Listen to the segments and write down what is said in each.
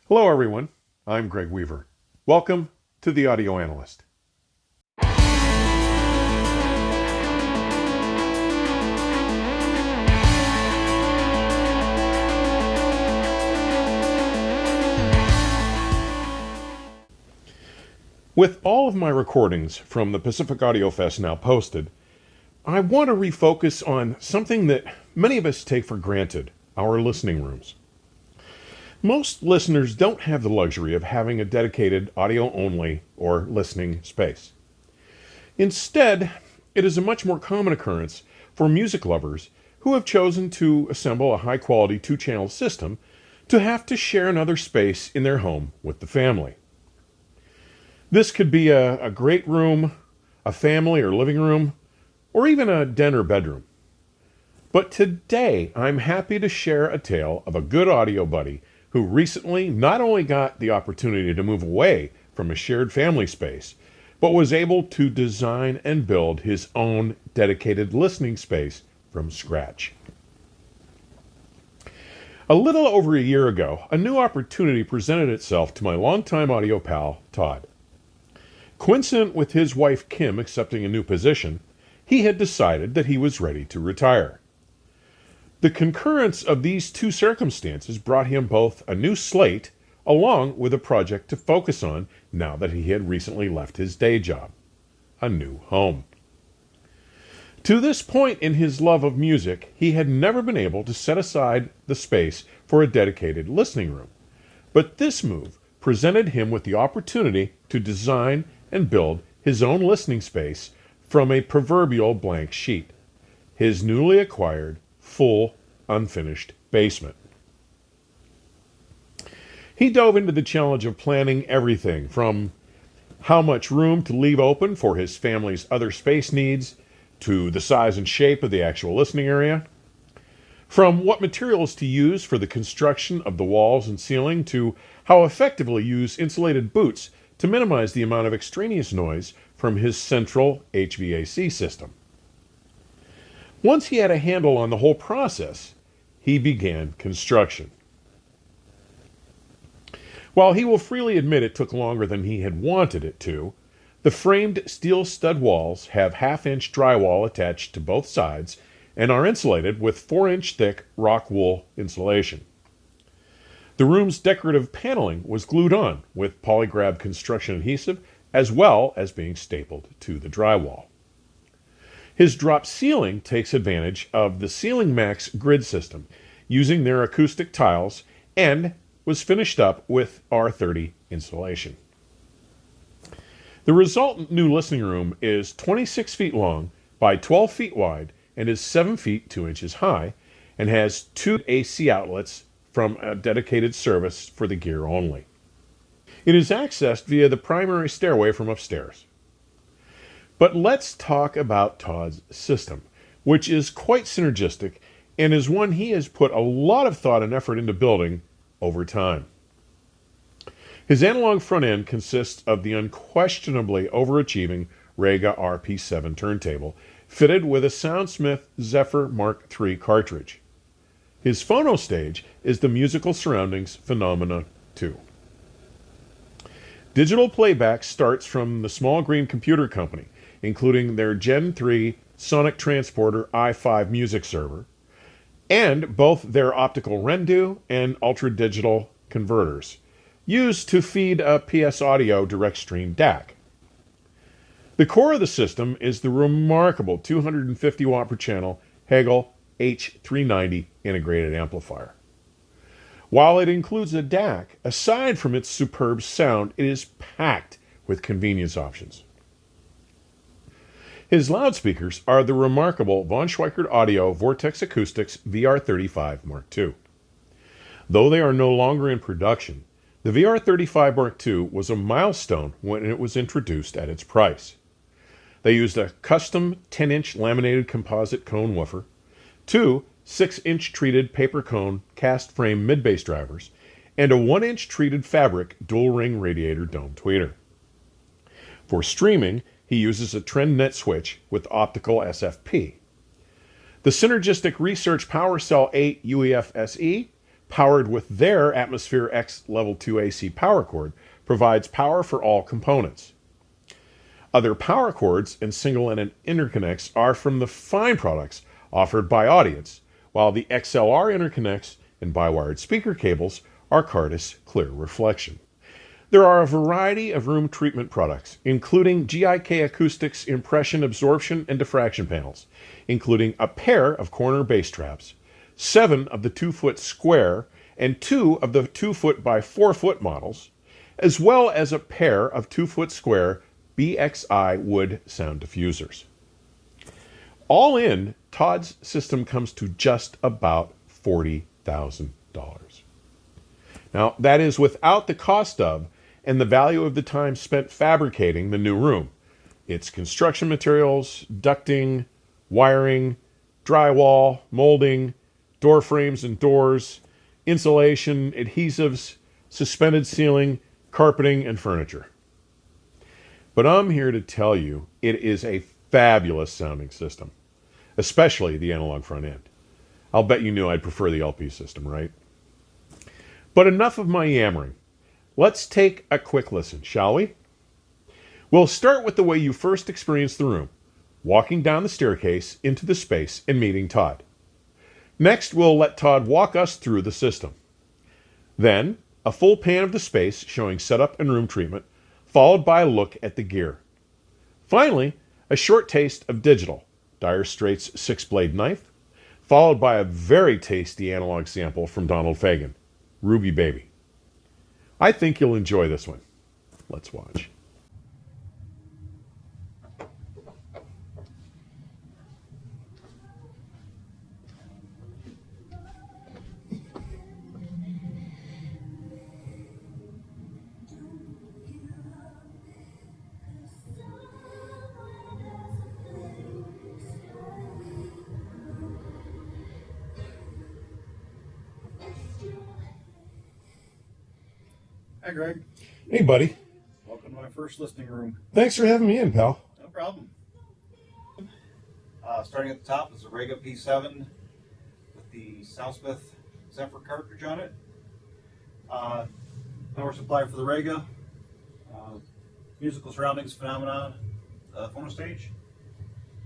Hello everyone, I'm Greg Weaver. Welcome to The Audio Analyst. With all of my recordings from the Pacific Audio Fest now posted, I want to refocus on something that many of us take for granted, our listening rooms. Most listeners don't have the luxury of having a dedicated audio-only or listening space. Instead, it is a much more common occurrence for music lovers who have chosen to assemble a high-quality two-channel system to have to share another space in their home with the family. This could be a great room, a family or living room, or even a den or bedroom. But today, I'm happy to share a tale of a good audio buddy who recently not only got the opportunity to move away from a shared family space, but was able to design and build his own dedicated listening space from scratch. A little over a year ago, a new opportunity presented itself to my longtime audio pal, Todd. Coincident with his wife Kim accepting a new position, he had decided that he was ready to retire. The concurrence of these two circumstances brought him both a new slate along with a project to focus on now that he had recently left his day job, a new home. To this point in his love of music, he had never been able to set aside the space for a dedicated listening room, but this move presented him with the opportunity to design and build his own listening space from a proverbial blank sheet, his newly acquired, full, unfinished basement. He dove into the challenge of planning everything from how much room to leave open for his family's other space needs to the size and shape of the actual listening area, from what materials to use for the construction of the walls and ceiling to how effectively use insulated boots to minimize the amount of extraneous noise from his central HVAC system. Once he had a handle on the whole process, he began construction. While he will freely admit it took longer than he had wanted it to, the framed steel stud walls have half-inch drywall attached to both sides and are insulated with 4-inch thick rock wool insulation. The room's decorative paneling was glued on with polygrab construction adhesive as well as being stapled to the drywall. His drop ceiling takes advantage of the Ceiling Max grid system using their acoustic tiles and was finished up with R30 insulation. The resultant new listening room is 26 feet long by 12 feet wide and is 7 feet 2 inches high and has 2 AC outlets from a dedicated service for the gear only. It is accessed via the primary stairway from upstairs. But let's talk about Todd's system, which is quite synergistic and is one he has put a lot of thought and effort into building over time. His analog front end consists of the unquestionably overachieving Rega RP7 turntable, fitted with a Soundsmith Zephyr Mark III cartridge. His phono stage is the Musical Surroundings Phenomena 2. Digital playback starts from the Small Green Computer Company, including their Gen 3 Sonic Transporter i5 music server, and both their optical Rendu and ultra-digital converters, used to feed a PS Audio direct stream DAC. The core of the system is the remarkable 250 watt per channel Hegel H390 integrated amplifier. While it includes a DAC, aside from its superb sound, it is packed with convenience options. His loudspeakers are the remarkable Von Schweikert Audio Vortex Acoustics VR35 Mark II. Though they are no longer in production, the VR35 Mark II was a milestone when it was introduced at its price. They used a custom 10-inch laminated composite cone woofer, 2 6-inch treated paper cone cast frame mid-bass drivers, and a 1-inch treated fabric dual-ring radiator dome tweeter. For streaming, he uses a TrendNet switch with optical SFP. The synergistic Research PowerCell 8 UEF SE powered with their Atmosphere X Level 2 AC power cord, provides power for all components. Other power cords and single-ended interconnects are from the fine products offered by Audience, while the XLR interconnects and bi-wired speaker cables are Cardus Clear Reflection. There are a variety of room treatment products, including GIK Acoustics impression absorption and diffraction panels, including a pair of corner bass traps, 7 of the 2-foot square and 2 of the 2-foot by 4-foot models, as well as a pair of 2-foot square BXI wood sound diffusers. All in, Todd's system comes to just about $40,000. Now, that is without the cost of and the value of the time spent fabricating the new room. Its construction materials, ducting, wiring, drywall, molding, door frames and doors, insulation, adhesives, suspended ceiling, carpeting, and furniture. But I'm here to tell you it is a fabulous sounding system, especially the analog front end. I'll bet you knew I'd prefer the LP system, right? But enough of my yammering. Let's take a quick listen, shall we? We'll start with the way you first experienced the room, walking down the staircase into the space and meeting Todd. Next, we'll let Todd walk us through the system. Then, a full pan of the space showing setup and room treatment, followed by a look at the gear. Finally, a short taste of digital, Dire Straits 6-blade knife, followed by a very tasty analog sample from Donald Fagen, Ruby Baby. I think you'll enjoy this one. Let's watch. Hi, Greg. Hey, buddy. Welcome to my first listening room. Thanks for having me in, pal. No problem. Starting at the top is a Rega P7 with the Soundsmith Zephyr cartridge on it. Power supply for the Rega. Musical surroundings phenomenon phono stage.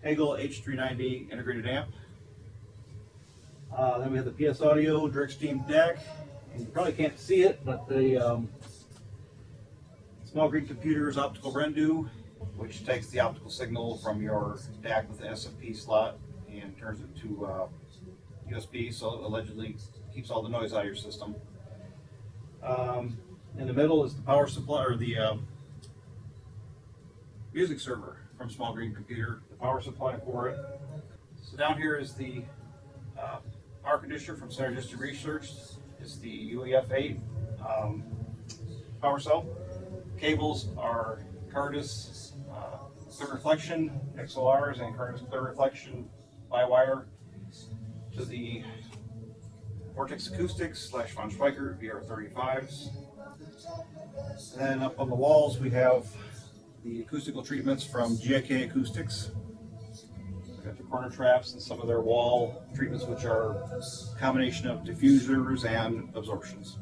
Hagel H390 integrated amp. Then we have the PS Audio Direct Stream DAC. And you probably can't see it, but the small green computer's optical Rendu, which takes the optical signal from your DAC with the SFP slot and turns it to USB, so it allegedly keeps all the noise out of your system. In the middle is the power supply, or the music server from Small Green Computer, the power supply for it. So down here is the power conditioner from Synergistic Research. It's the UEF8 power cell. Cables are Cardus Clear Reflection XLRs and Cardus Clear Reflection by wire to the Vortex Acoustics / Von Schweikert VR35s. And then up on the walls we have the acoustical treatments from GIK Acoustics. We've got the corner traps and some of their wall treatments, which are a combination of diffusers and absorptions.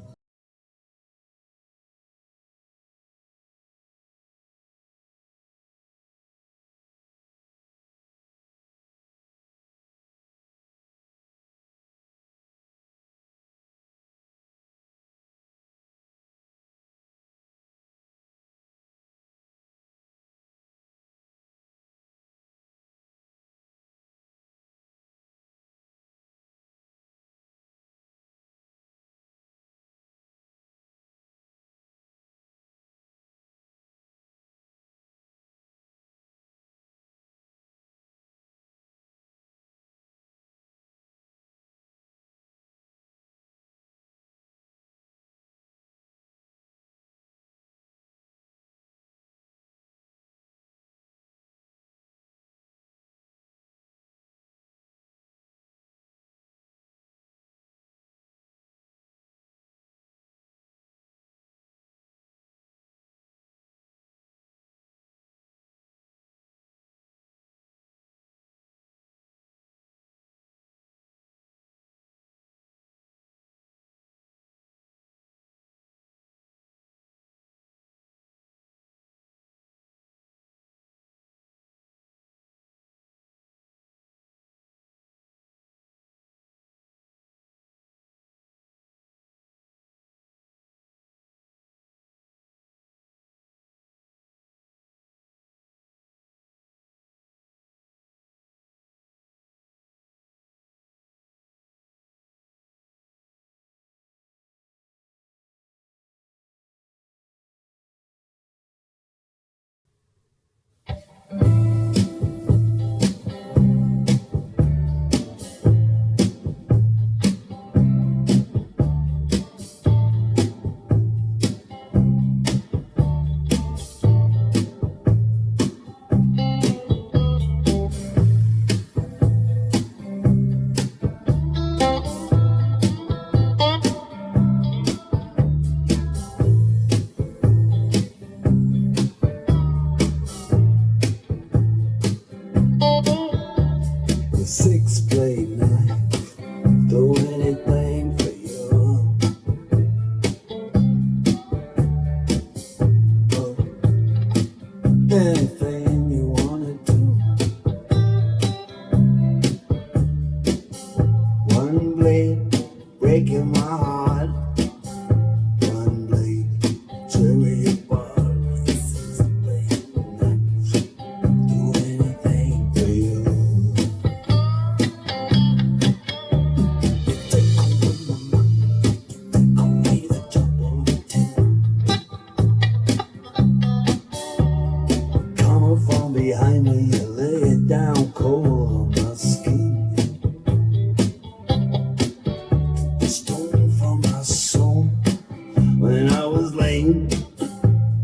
pain,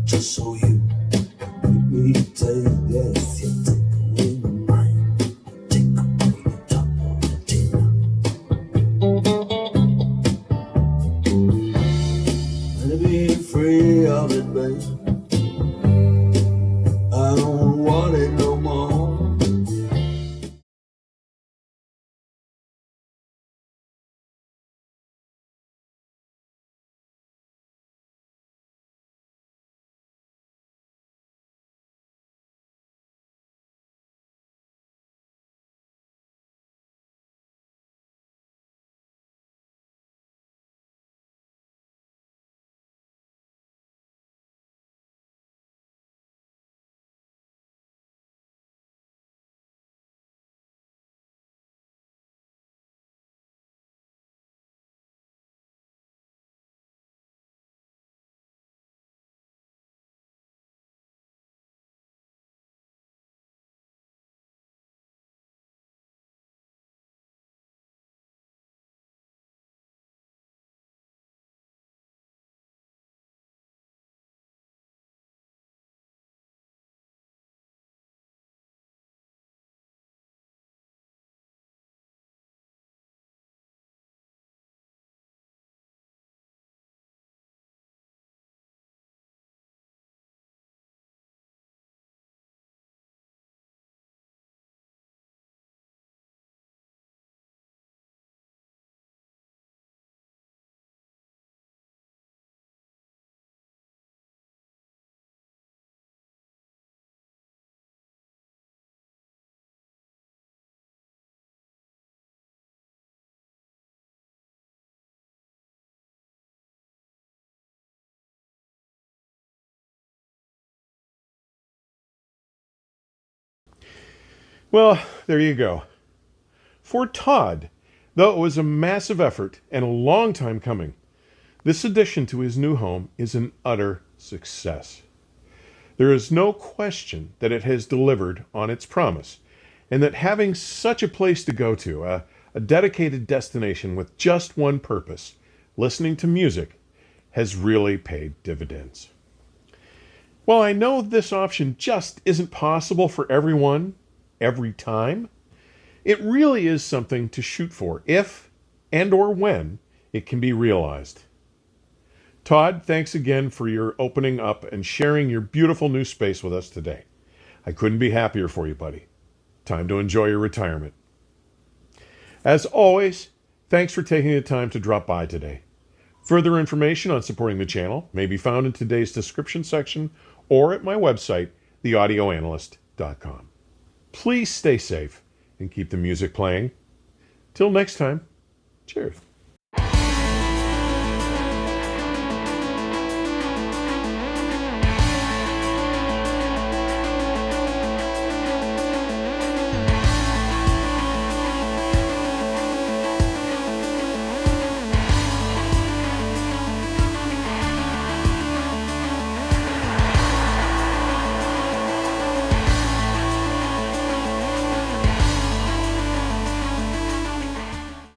just so you make me take this. You take away my mind, take away the top of the dinner. Wanna be free of it, babe. I don't want it no more. Well, there you go. For Todd, though it was a massive effort and a long time coming, this addition to his new home is an utter success. There is no question that it has delivered on its promise, and that having such a place to go to, a dedicated destination with just one purpose, listening to music, has really paid dividends. While I know this option just isn't possible for everyone, every time, it really is something to shoot for if and or when it can be realized. Todd, thanks again for your opening up and sharing your beautiful new space with us today. I couldn't be happier for you, buddy. Time to enjoy your retirement. As always, thanks for taking the time to drop by today. Further information on supporting the channel may be found in today's description section or at my website, theaudioanalyst.com. Please stay safe and keep the music playing. Till next time, cheers.